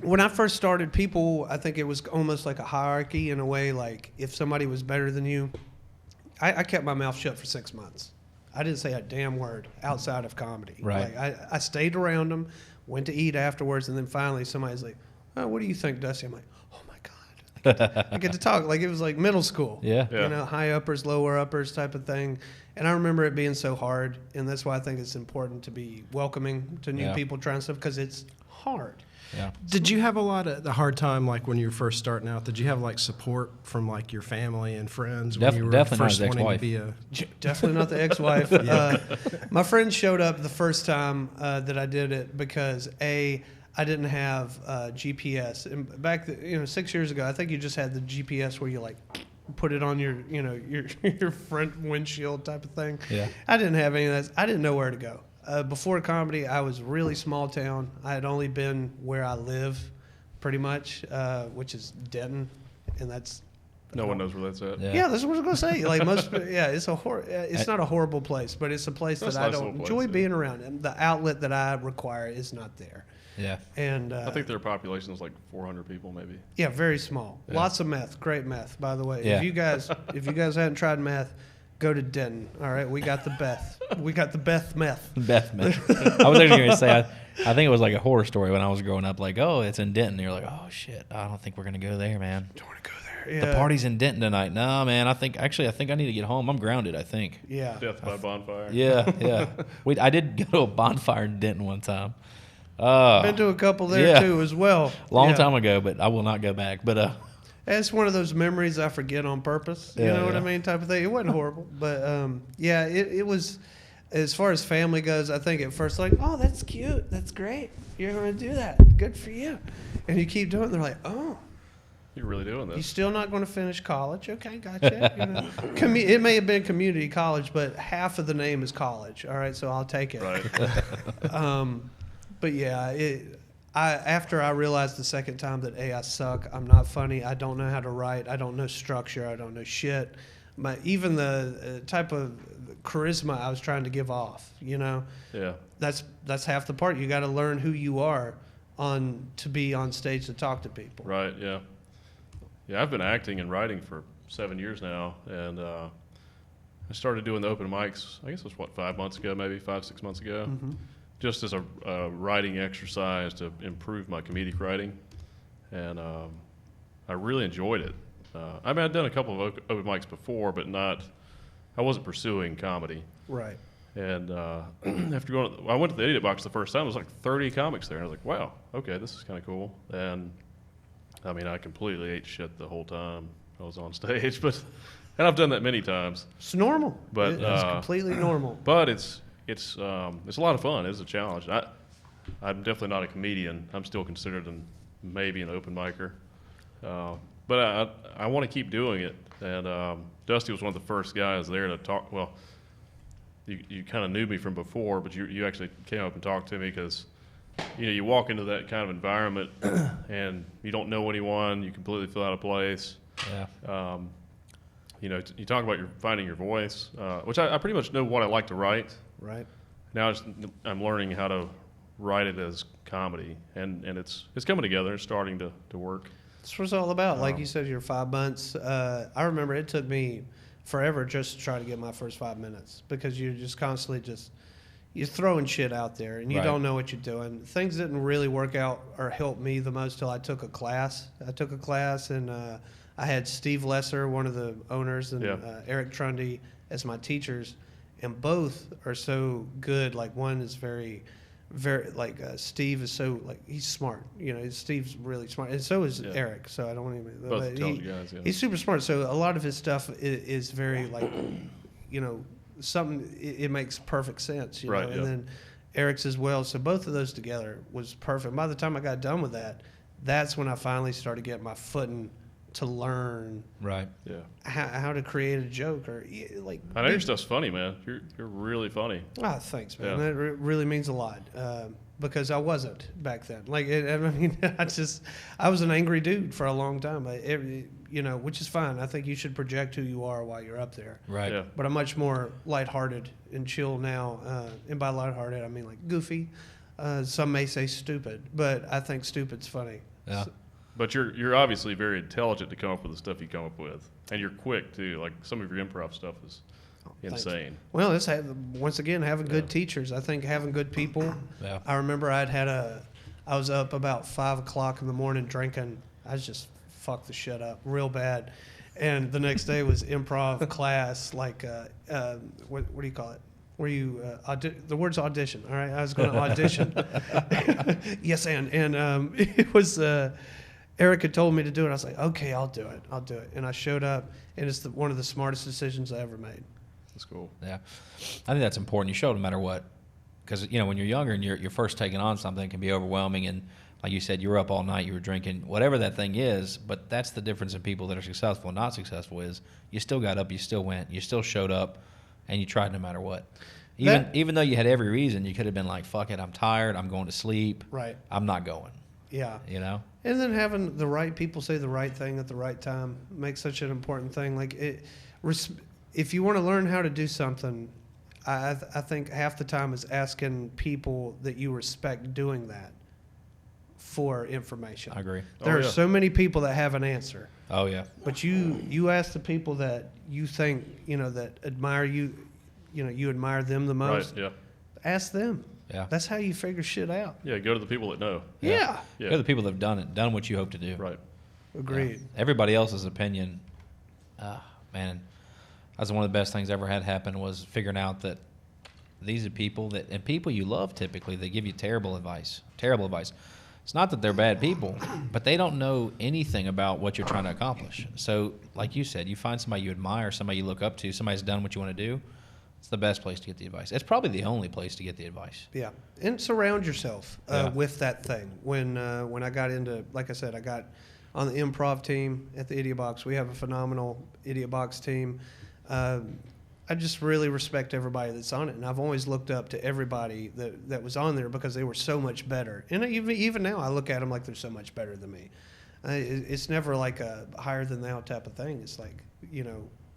When I first started, people, I think it was almost like a hierarchy in a way. Like if somebody was better than you, I kept my mouth shut for 6 months. I didn't say a damn word outside of comedy. Right. Like I stayed around them, went to eat afterwards, and then finally somebody's like, "Oh, what do you think, Dusty?" I'm like, "Oh my god, I get to talk." Like it was like middle school. Yeah. You know, high uppers, lower uppers type of thing. And I remember it being so hard, and that's why I think it's important to be welcoming to new people trying stuff because it's hard. Yeah. Did you have a lot of the hard time, like when you were first starting out? Did you have like support from like your family and friends when you were Definitely first not his wanting ex-wife. to be a? Definitely not the ex-wife. My friend showed up the first time that I did it because I didn't have GPS. And back 6 years ago, I think you just had the GPS where you like put it on your your front windshield type of thing. Yeah. I didn't have any of that. I didn't know where to go. Before comedy, I was really small town. I had only been where I live, pretty much, which is Denton, and that's No one knows where that's at. yeah, that's what I was gonna say. Like most, it's it's not a horrible place, but it's a place that I don't enjoy being around. And the outlet that I require is not there. Yeah. And I think their population is like 400 people, maybe. yeah, very small. Yeah. Lots of meth, great meth, by the way. Yeah. If you guys hadn't tried meth, go to Denton. All right, we got the Beth. We got the Beth meth. Beth, man. I was actually going to say, I think it was like a horror story when I was growing up. Like, oh, it's in Denton. You're like, oh shit, I don't think we're gonna go there, man. Don't want to go there. Yeah. The party's in Denton tonight. No, man. I think I need to get home. I'm grounded. I think. Yeah. Death by bonfire. Yeah, yeah. I did go to a bonfire in Denton one time. Been to a couple there too as well. Long time ago, but I will not go back. But it's one of those memories I forget on purpose. You know what I mean, type of thing. It wasn't horrible, but it was. As far as family goes, I think at first like, oh, that's cute, that's great, you're going to do that, good for you, and you keep doing it. They're like, oh, You're really doing you're this. still not going to finish college? Okay, gotcha. It may have been community college, but half of the name is college. All right, so I'll take it. Right. But yeah, after I realized the second time that I suck, I'm not funny, I don't know how to write, I don't know structure, I don't know shit. Even the type of charisma I was trying to give off, Yeah. that's half the part. You got to learn who you are to be on stage to talk to people. Right. Yeah. Yeah. I've been acting and writing for 7 years now, and I started doing the open mics. I guess it was 5 months ago, maybe 5-6 months ago, just as a writing exercise to improve my comedic writing, and I really enjoyed it. I mean, I'd done a couple of open mics before, but I wasn't pursuing comedy. Right. And after I went to the Idiot Box the first time, there was like 30 comics there. And I was like, wow, okay, this is kind of cool. And I mean, I completely ate shit the whole time I was on stage, and I've done that many times. It's normal. But it's completely normal. But it's a lot of fun. It's a challenge. I'm definitely not a comedian. I'm still considered maybe an open micer. But I want to keep doing it. And Dusty was one of the first guys there to talk. Well, you kind of knew me from before, but you actually came up and talked to me because, you walk into that kind of environment and you don't know anyone. You completely feel out of place. yeah. You talk about finding your voice, which I pretty much know what I like to write. Right. Now I'm learning how to write it as comedy, and it's coming together. It's starting to work. That's what it's all about. Like you said, your 5 months. I remember it took me forever just to try to get my first 5 minutes because you're just constantly you're throwing shit out there and you don't know what you're doing. Things didn't really work out or help me the most till I took a class. And I had Steve Lesser, one of the owners, and Eric Trundy as my teachers, and both are so good. Like one is very like Steve is so like he's smart, Steve's really smart, and so is Eric. So I don't want to. Both talented guys. Yeah. He's super smart. So a lot of his stuff is very like, something. It makes perfect sense, Right, And then Eric's as well. So both of those together was perfect. By the time I got done with that, that's when I finally started getting my footing to learn Right. Yeah. how to create a joke or like. I know your stuff's funny, man. You're really funny. Ah, thanks, man. Yeah. That really means a lot because I wasn't back then. Like, I was an angry dude for a long time. Which is fine. I think you should project who you are while you're up there. Right. Yeah. But I'm much more lighthearted and chill now. And by lighthearted, I mean like goofy. Some may say stupid, but I think stupid's funny. Yeah. But you're obviously very intelligent to come up with the stuff you come up with, and you're quick too. Like some of your improv stuff is insane. Well, it's once again having good teachers. I think having good people. Yeah. I remember I was up about 5 o'clock in the morning drinking. I was just fucked the shit up real bad, and the next day was improv class. Like what do you call it? Where you the word's audition. All right, I was going to audition. Yes, and it was. Eric had told me to do it. I was like, okay, I'll do it. And I showed up, and it's one of the smartest decisions I ever made. That's cool. Yeah. I think that's important. You show no matter what. Because, you know, when you're younger and you're first taking on something, it can be overwhelming. And like you said, you were up all night, you were drinking, whatever that thing is. But that's the difference in people that are successful and not successful is you still got up, you still went, you still showed up, and you tried no matter what. Even though you had every reason, you could have been like, fuck it, I'm tired, I'm going to sleep. Right. I'm not going. Yeah. You know? And then having the right people say the right thing at the right time makes such an important thing. Like, if you want to learn how to do something, I think half the time is asking people that you respect doing that for information. I agree. There are so many people that have an answer. Oh, yeah. But you ask the people that you think, that admire you, you admire them the most. Right, yeah. Ask them. Yeah. That's how you figure shit out. Yeah, go to the people that know. Yeah. They're the people that have done what you hope to do. Right. Agreed. Yeah. Everybody else's opinion, man, that's one of the best things I ever had happen was figuring out that these are people and people you love typically, they give you terrible advice. It's not that they're bad people, but they don't know anything about what you're trying to accomplish. So, like you said, you find somebody you admire, somebody you look up to, somebody who's done what you want to do. It's the best place to get the advice. It's probably the only place to get the advice. Yeah, and surround yourself with that thing. When I got into, like I said, I got on the improv team at the Idiot Box. We have a phenomenal Idiot Box team. I just really respect everybody that's on it, and I've always looked up to everybody that was on there because they were so much better. And even now, I look at them like they're so much better than me. It's never like a higher than thou type of thing. It's like,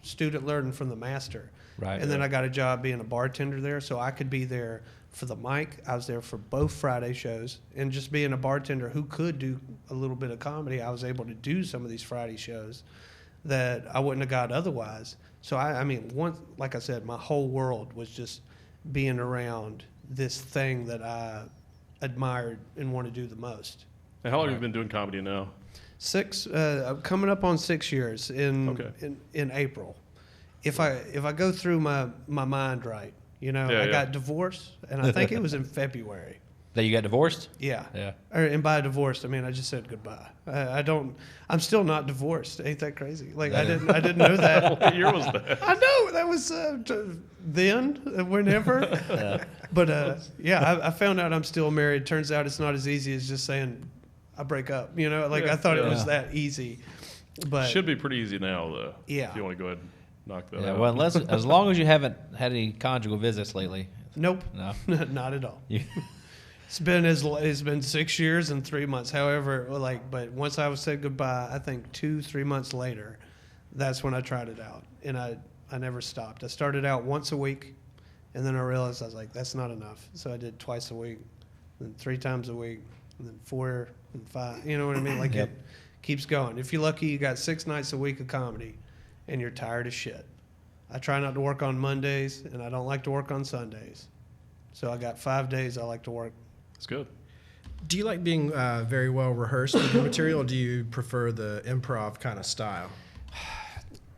student learning from the master. Right. And then I got a job being a bartender there, so I could be there for the mic. I was there for both Friday shows, and just being a bartender who could do a little bit of comedy, I was able to do some of these Friday shows that I wouldn't have got otherwise. So like I said, my whole world was just being around this thing that I admired and want to do the most. And how long have you been doing comedy now? Coming up on 6 years in April. If I go through my mind right, I got divorced, and I think it was in February. That you got divorced? Yeah. Yeah. And by divorced, I mean I just said goodbye. I'm still not divorced. Ain't that crazy? Like I didn't know that. What year was that? I know that was then, whenever. Yeah. But I found out I'm still married. Turns out it's not as easy as just saying I break up. I thought it was that easy. But Should be pretty easy now, though. Yeah. If you want to go ahead and knock that Yeah, out. well, as long as you haven't had any conjugal visits lately. Nope. No. Not at all. It's been 6 years and 3 months. However, but once I was said goodbye, I think 2-3 months later, that's when I tried it out, and I never stopped. I started out once a week, and then I realized I was like, that's not enough. So I did twice a week, then 3 times a week, and then 4 and 5. You know what I mean? Like It keeps going. If you're lucky, you got 6 nights a week of comedy, and you're tired as shit. I try not to work on Mondays, and I don't like to work on Sundays. So I got 5 days I like to work. It's good. Do you like being very well rehearsed with your material, or do you prefer the improv kind of style?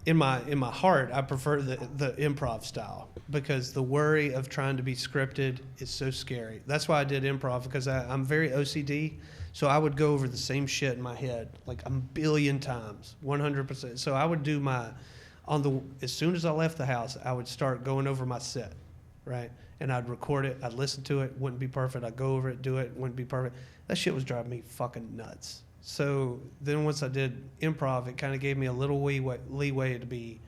In my heart, I prefer the improv style because the worry of trying to be scripted is so scary. That's why I did improv, because I'm very OCD, so I would go over the same shit in my head like a billion times, 100%. So I would do as soon as I left the house, I would start going over my set, right? And I'd record it, I'd listen to it, wouldn't be perfect, I'd go over it, do it, wouldn't be perfect. That shit was driving me fucking nuts. So then once I did improv, it kind of gave me a little leeway to be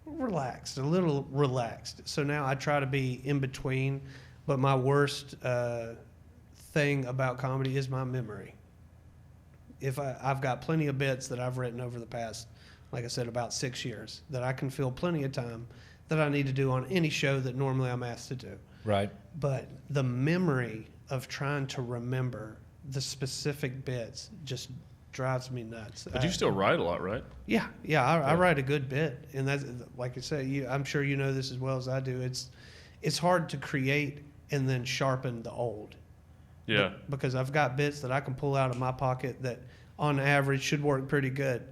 relaxed, a little relaxed. So now I try to be in between, but my worst thing about comedy is my memory. I've got plenty of bits that I've written over the past, like I said, about 6 years, that I can fill plenty of time that I need to do on any show that normally I'm asked to do. Right. But the memory of trying to remember the specific bits just drives me nuts. But you still write a lot, right? Yeah, I write a good bit, and that's like I say. I'm sure you know this as well as I do. It's hard to create and then sharpen the old. Yeah. Because I've got bits that I can pull out of my pocket that, on average, should work pretty good,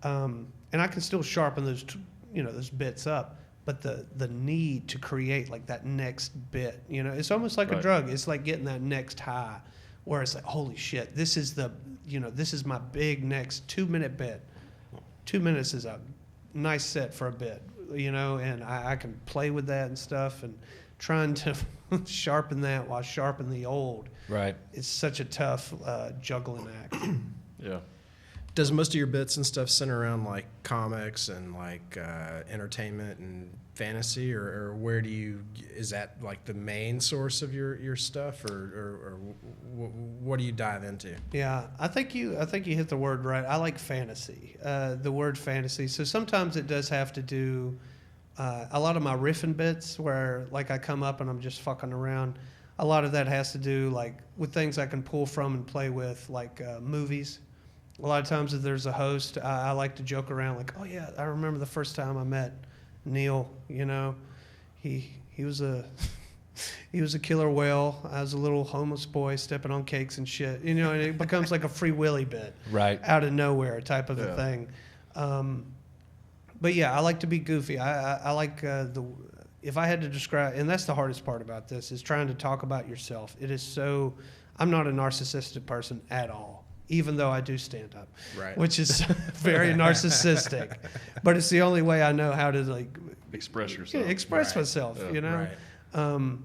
and I can still sharpen those bits up. But the need to create like that next bit, it's almost like a drug. It's like getting that next high, where it's like, holy shit, this is my big next 2-minute bit. 2 minutes is a nice set for a bit, and I can play with that and stuff, and trying to sharpen that while sharpening the old. Right. It's such a tough juggling act. Yeah. Does most of your bits and stuff center around like comics and like entertainment and fantasy, or where is that like the main source of your stuff, or what do you dive into? Yeah, I think you hit the word right. I like fantasy, the word fantasy. So sometimes it does have to do a lot of my riffing bits where like I come up and I'm just fucking around. A lot of that has to do like with things I can pull from and play with, like movies. A lot of times if there's a host, I like to joke around like, oh yeah, I remember the first time I met Neil. He was a killer whale. I was a little homeless boy stepping on cakes and shit. And it becomes like a Free Willy bit, Right. out of nowhere type of a thing. But yeah, I like to be goofy. I like if I had to describe, and that's the hardest part about this, is trying to talk about yourself. It is so. I'm not a narcissistic person at all, even though I do stand up, Right. which is very narcissistic. But it's the only way I know how to like Express yourself. express Right. myself, Right.